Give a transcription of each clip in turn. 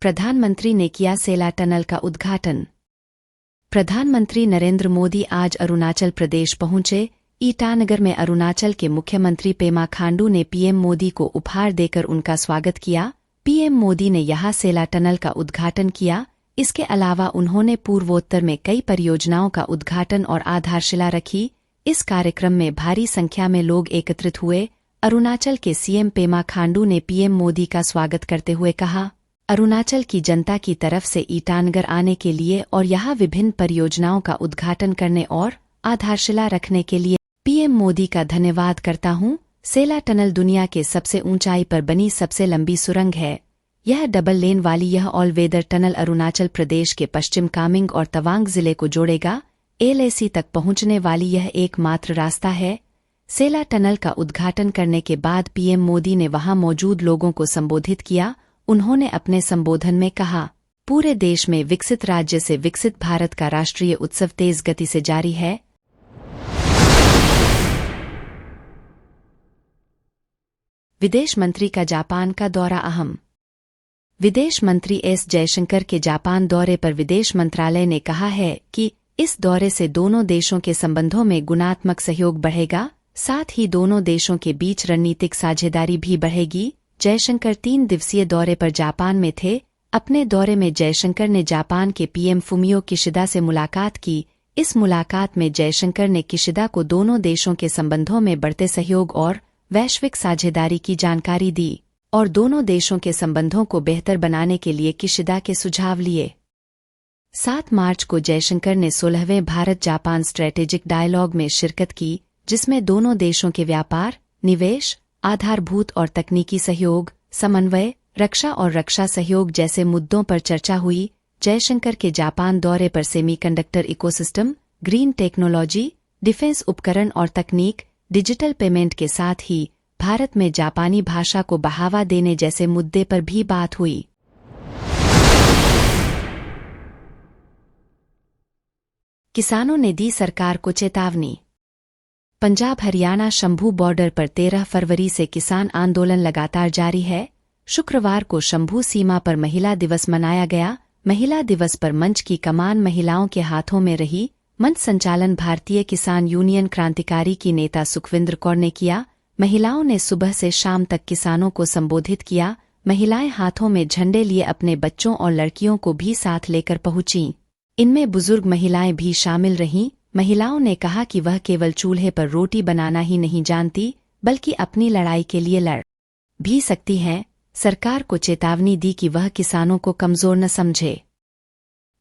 प्रधानमंत्री ने किया सेला टनल का उद्घाटन। प्रधानमंत्री नरेंद्र मोदी आज अरुणाचल प्रदेश पहुंचे। ईटानगर में अरुणाचल के मुख्यमंत्री पेमा खांडू ने पीएम मोदी को उपहार देकर उनका स्वागत किया। पीएम मोदी ने यहां सेला टनल का उद्घाटन किया। इसके अलावा उन्होंने पूर्वोत्तर में कई परियोजनाओं का उद्घाटन और आधारशिला रखी। इस कार्यक्रम में भारी संख्या में लोग एकत्रित हुए। अरुणाचल के सीएम पेमा खांडू ने पीएम मोदी का स्वागत करते हुए कहा, अरुणाचल की जनता की तरफ से ईटानगर आने के लिए और यहां विभिन्न परियोजनाओं का उद्घाटन करने और आधारशिला रखने के लिए पीएम मोदी का धन्यवाद करता हूं। सेला टनल दुनिया के सबसे ऊंचाई पर बनी सबसे लंबी सुरंग है। यह डबल लेन वाली यह all weather tunnel Arunachal Pradesh के पश्चिम कामेंग और तवांग जिले को जोड़ेगा। LAC तक पहुंचने वाली यह एकमात्र रास्ता है। सेला टनल का उद्घाटन करने के बाद पीएम मोदी ने वहां मौजूद लोगों को संबोधित किया। उन्होंने अपने संबोधन में कहा, पूरे देश में विकसित राज्य से विकसित भारत का राष्ट्रीय उत्सव तेज गति से जारी है। विदेश मंत्री का जापान का दौरा अहम। विदेश मंत्री एस जयशंकर के जापान दौरे पर विदेश मंत्रालय ने कहा है कि इस दौरे से दोनों देशों के संबंधों में गुणात्मक सहयोग बढ़ेगा, साथ ही दोनों देशों के बीच रणनीतिक साझेदारी भी बढ़ेगी। जयशंकर 3 दिवसीय दौरे पर जापान में थे। अपने दौरे में जयशंकर ने जापान के पीएम फुमियो किशिदा से मुलाकात की। इस मुलाकात में जयशंकर ने किशिदा को दोनों देशों के संबंधों में बढ़ते सहयोग और वैश्विक साझेदारी की जानकारी दी और दोनों देशों के संबंधों को बेहतर बनाने के लिए किशिदा के सुझाव लिए। 7 मार्च को जयशंकर ने 16वें भारत जापान स्ट्रेटेजिक डायलॉग में शिरकत की, जिसमें दोनों देशों के व्यापार, निवेश, आधारभूत और तकनीकी सहयोग, समन्वय, रक्षा और रक्षा सहयोग जैसे मुद्दों पर चर्चा हुई। जयशंकर के जापान दौरे पर semiconductor ecosystem, green technology, defence उपकरण और तकनीक, डिजिटल पेमेंट के साथ ही भारत में जापानी भाषा को बढ़ावा देने जैसे मुद्दे पर भी बात हुई। किसानों ने दी सरकार को चेतावनी। पंजाब हरियाणा शंभू बॉर्डर पर 13 फरवरी से किसान आंदोलन लगातार जारी है। शुक्रवार को शंभू सीमा पर महिला दिवस मनाया गया। महिला दिवस पर मंच की कमान महिलाओं के हाथों में रही। मंच संचालन भारतीय किसान यूनियन क्रांतिकारी की नेता सुखविंदर कौर ने किया। महिलाओं ने सुबह से शाम तक किसानों को संबोधित किया। महिलाएं हाथों में झंडे लिए अपने बच्चों और लड़कियों को भी साथ लेकर पहुंचीं। इनमें बुजुर्ग महिलाएं भी शामिल रहीं। महिलाओं ने कहा कि वह केवल चूल्हे पर रोटी बनाना ही नहीं जानती, बल्कि अपनी लड़ाई के लिए लड़ भी सकती हैं। सरकार को चेतावनी दी कि वह किसानों को कमजोर न समझे।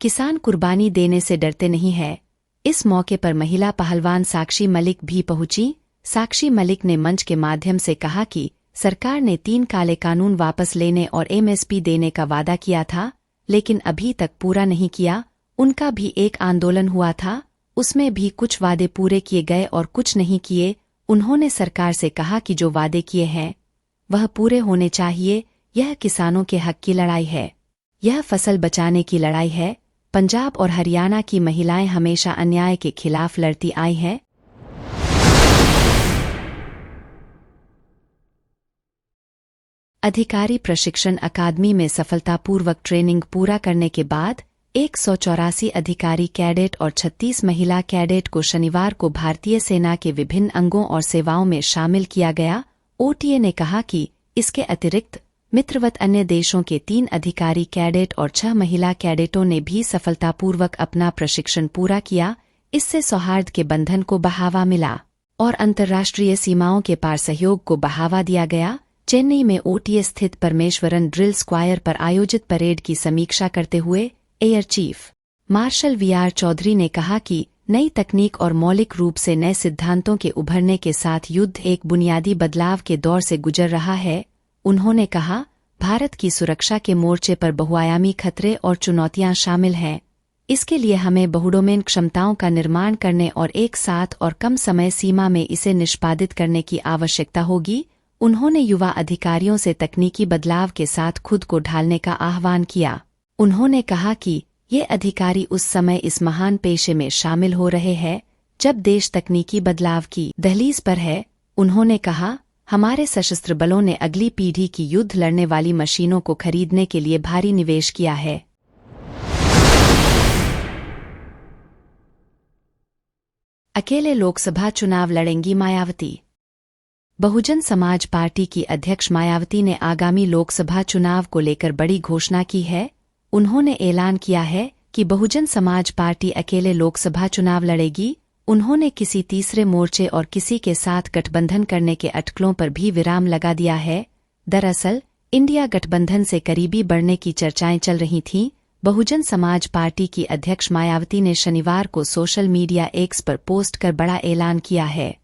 किसान कुर्बानी देने से डरते नहीं है। इस मौके पर महिला पहलवान साक्षी मलिक भी पहुंची। साक्षी मलिक ने मंच के माध्यम से कहा कि सरकार ने 3 काले कानून वापस लेने और MSP देने का वादा किया था, लेकिन अभी तक पूरा नहीं किया। उनका भी एक आंदोलन हुआ था, उसमें भी कुछ वादे पूरे किए गए और कुछ नहीं किए। उन्होंने सरकार से कहा कि जो वादे किए हैं वह पूरे होने चाहिए। यह किसानों के हक की लड़ाई है। यह फसल बचाने की लड़ाई है। पंजाब और हरियाणा की महिलाएं हमेशा अन्याय के खिलाफ लड़ती आई हैं। अधिकारी प्रशिक्षण अकादमी में सफलतापूर्वक ट्रेनिंग पूरा करने के बाद 184 अधिकारी कैडेट और 36 महिला कैडेट को शनिवार को भारतीय सेना के विभिन्न अंगों और सेवाओं में शामिल किया गया। OTA ने कहा कि इसके अतिरिक्त मित्रवत अन्य देशों के 3 अधिकारी कैडेट और 6 महिला कैडेटों ने भी सफलतापूर्वक अपना प्रशिक्षण पूरा किया। इससे सौहार्द के बंधन को बढ़ावा मिला और अंतर्राष्ट्रीय सीमाओं के पार सहयोग को बढ़ावा दिया गया। चेन्नई में OTA स्थित परमेश्वरन ड्रिल स्क्वायर पर आयोजित परेड की समीक्षा करते हुए air chief marshal VR Chaudhary ने कहा कि नई तकनीक और मौलिक रूप से नए सिद्धांतों के उभरने के साथ युद्ध एक बुनियादी बदलाव के दौर से गुजर रहा है। उन्होंने कहा, भारत की सुरक्षा के मोर्चे पर बहुआयामी खतरे और चुनौतियां शामिल हैं। इसके लिए हमें बहुडोमेन क्षमताओं का निर्माण करने और एक साथ और कम समय सीमा में इसे निष्पादित करने की आवश्यकता होगी। उन्होंने युवा अधिकारियों से तकनीकी बदलाव के साथ खुद को ढालने का आह्वान किया। उन्होंने कहा कि ये अधिकारी उस समय इस महान पेशे में शामिल हो रहे हैं जब देश तकनीकी बदलाव की दहलीज पर है। उन्होंने कहा, हमारे सशस्त्र बलों ने अगली पीढ़ी की युद्ध लड़ने वाली मशीनों को खरीदने के लिए भारी निवेश किया है। अकेले लोकसभा चुनाव लड़ेंगी मायावती। बहुजन समाज पार्टी की अध्यक्ष मायावती ने आगामी लोकसभा चुनाव को लेकर बड़ी घोषणा की है। उन्होंने ऐलान किया है कि बहुजन समाज पार्टी अकेले लोकसभा चुनाव लड़ेगी। उन्होंने किसी तीसरे मोर्चे और किसी के साथ गठबंधन करने के अटकलों पर भी विराम लगा दिया है। दरअसल इंडिया गठबंधन से करीबी बढ़ने की चर्चाएं चल रही थीं। बहुजन समाज पार्टी की अध्यक्ष मायावती ने शनिवार को सोशल मीडिया एक्स पर पोस्ट कर बड़ा ऐलान किया है।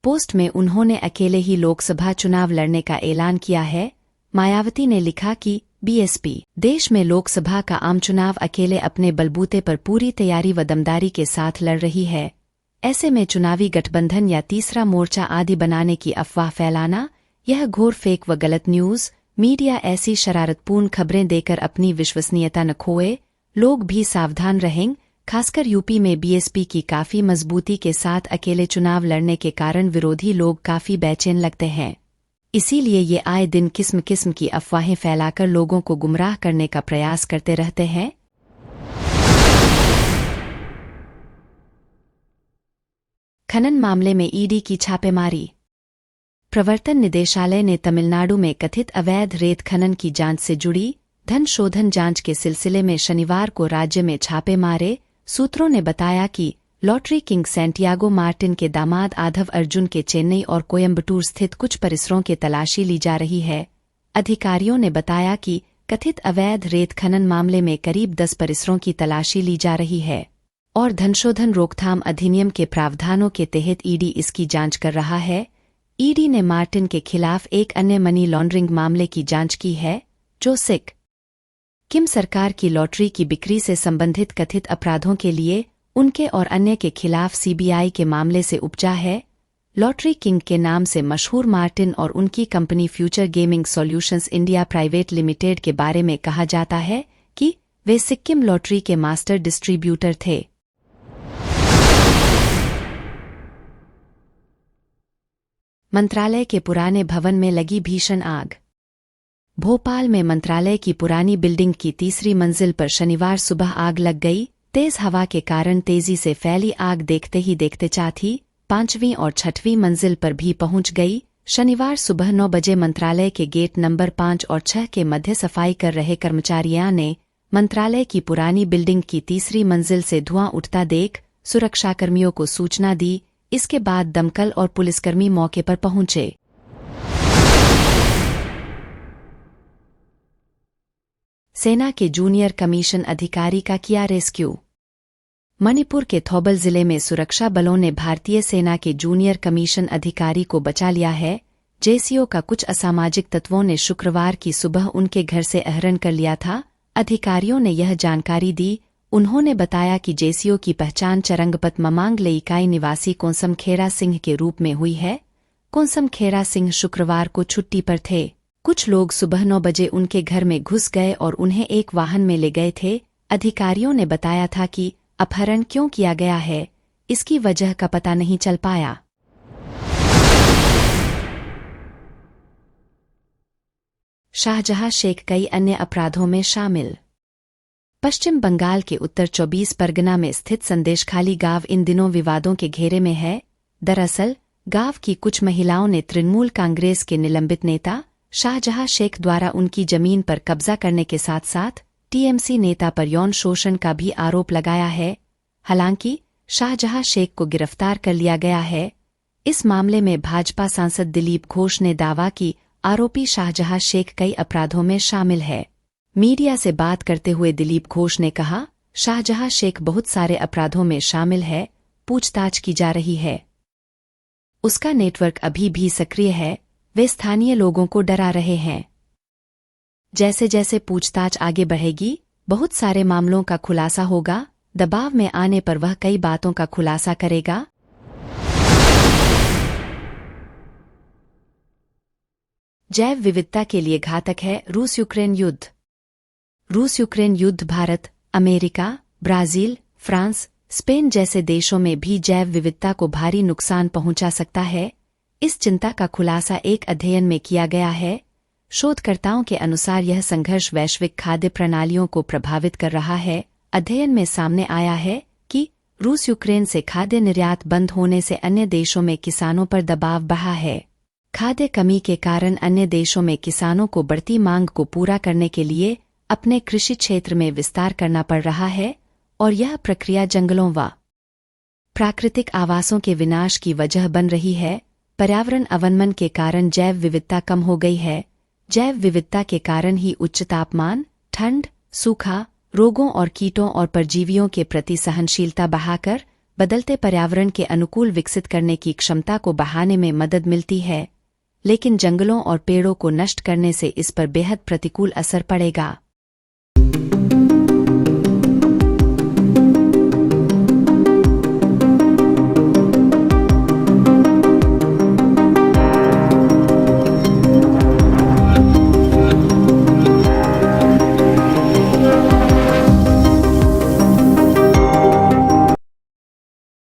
पोस्ट में उन्होंने अकेले ही लोकसभा चुनाव लड़ने का ऐलान किया है। मायावती ने लिखा कि बीएसपी देश में लोकसभा का आम चुनाव अकेले अपने बलबूते पर पूरी तैयारी व दमदारी के साथ लड़ रही है। ऐसे में चुनावी गठबंधन या तीसरा मोर्चा आदि बनाने की अफवाह फैलाना यह घोर फेक व गलत न्यूज़। मीडिया ऐसी शरारतपूर्ण खबरें देकर अपनी विश्वसनीयता न खोए। लोग भी सावधान रहें। खासकर यूपी में बीएसपी की काफी मजबूती के साथ अकेले चुनाव लड़ने के कारण विरोधी लोग काफी बेचैन लगते हैं। इसीलिए ये आए दिन किस्म किस्म की अफवाहें फैलाकर लोगों को गुमराह करने का प्रयास करते रहते हैं। खनन मामले में ईडी की छापेमारी। प्रवर्तन निदेशालय ने तमिलनाडु में कथित अवैध रेत खनन की जांच से जुड़ी धन शोधन जांच के सिलसिले में शनिवार को राज्य में छापे मारे। सूत्रों ने बताया कि लॉटरी किंग सैंटियागो मार्टिन के दामाद आधव अर्जुन के चेन्नई और कोयम्बटूर स्थित कुछ परिसरों की तलाशी ली जा रही है। अधिकारियों ने बताया कि कथित अवैध रेत खनन मामले में करीब 10 परिसरों की तलाशी ली जा रही है और धनशोधन रोकथाम अधिनियम के प्रावधानों के तहत ईडी इसकी जांच कर रहा है। ईडी ने मार्टिन के खिलाफ एक अन्य मनी लॉन्ड्रिंग मामले की जांच की है, जो सिख किम सरकार की लॉटरी की बिक्री से संबंधित कथित अपराधों के लिए उनके और अन्य के खिलाफ सीबीआई के मामले से उपजा है। लॉटरी किंग के नाम से मशहूर मार्टिन और उनकी company future gaming solutions India private limited के बारे में कहा जाता है कि वे सिक्किम लॉटरी के मास्टर डिस्ट्रीब्यूटर थे। मंत्रालय के पुराने भवन में लगी भीषण आग। भोपाल में मंत्रालय की पुरानी बिल्डिंग की तीसरी मंजिल पर शनिवार सुबह आग लग गई। तेज हवा के कारण तेजी से फैली आग देखते ही देखते चौथी, 5वीं और 6वीं मंजिल पर भी पहुंच गई। शनिवार सुबह 9 बजे मंत्रालय के गेट नंबर 5 और 6 के मध्य सफाई कर रहे कर्मचारियों ने मंत्रालय की पुरानी बिल्डिंग की तीसरी मंजिल से धुआं उठता देख सुरक्षाकर्मियों को सूचना दी। इसके बाद दमकल और पुलिसकर्मी मौके पर पहुंचे। सेना के जूनियर कमीशन अधिकारी का किया रेस्क्यू। मणिपुर के थौबल जिले में सुरक्षा बलों ने भारतीय सेना के जूनियर कमीशन अधिकारी को बचा लिया है। जेसीओ का कुछ असामाजिक तत्वों ने शुक्रवार की सुबह उनके घर से अपहरण कर लिया था। अधिकारियों ने यह जानकारी दी। उन्होंने बताया कि जेसीओ की पहचान चरंगपत ममांग लेइकाई निवासी कोंसम खेरा सिंह के रूप में हुई है। कोंसम खेरा सिंह शुक्रवार को छुट्टी पर थे। कुछ लोग सुबह 9 बजे उनके घर में घुस गए और उन्हें एक वाहन में ले गए थे। अधिकारियों ने बताया था कि अपहरण क्यों किया गया है, इसकी वजह का पता नहीं चल पाया। शाहजहां शेख कई अन्य अपराधों में शामिल। पश्चिम बंगाल के उत्तर 24 परगना में स्थित संदेशखाली गांव इन दिनों विवादों के घेरे में है। दरअसल गांव की कुछ महिलाओं ने तृणमूल कांग्रेस के निलंबित नेता शाहजहां शेख द्वारा उनकी जमीन पर कब्जा करने के साथ साथ टीएमसी नेता पर यौन शोषण का भी आरोप लगाया है। हालांकि शाहजहां शेख को गिरफ्तार कर लिया गया है। इस मामले में भाजपा सांसद दिलीप घोष ने दावा कि आरोपी शाहजहां शेख कई अपराधों में शामिल है। मीडिया से बात करते हुए दिलीप घोष ने कहा, शाहजहां शेख बहुत सारे अपराधों में शामिल है, पूछताछ की जा रही है। उसका नेटवर्क अभी भी सक्रिय है। वे स्थानीय लोगों को डरा रहे हैं। जैसे जैसे पूछताछ आगे बढ़ेगी, बहुत सारे मामलों का खुलासा होगा। दबाव में आने पर वह कई बातों का खुलासा करेगा। जैव विविधता के लिए घातक है रूस यूक्रेन युद्ध। रूस यूक्रेन युद्ध Bharat, America, Brazil, France, Spain जैसे देशों में भी जैव विविधता को भारी नुकसान पहुंचा सकता है। इस चिंता का खुलासा एक अध्ययन में किया गया है। शोधकर्ताओं के अनुसार यह संघर्ष वैश्विक खाद्य प्रणालियों को प्रभावित कर रहा है। अध्ययन में सामने आया है कि रूस यूक्रेन से खाद्य निर्यात बंद होने से अन्य देशों में किसानों पर दबाव बढ़ा है। खाद्य कमी के कारण अन्य देशों में किसानों को बढ़ती मांग को पूरा करने के लिए अपने कृषि क्षेत्र में विस्तार करना पड़ रहा है और यह प्रक्रिया जंगलों व प्राकृतिक आवासों के विनाश की वजह बन रही है। पर्यावरण अवनमन के कारण जैव विविधता कम हो गई है। जैव विविधता के कारण ही उच्च तापमान, ठंड, सूखा, रोगों और कीटों और परजीवियों के प्रति सहनशीलता बढ़ाकर बदलते पर्यावरण के अनुकूल विकसित करने की क्षमता को बढ़ाने में मदद मिलती है। लेकिन जंगलों और पेड़ों को नष्ट करने से इस पर बेहद प्रतिकूल असर पड़ेगा।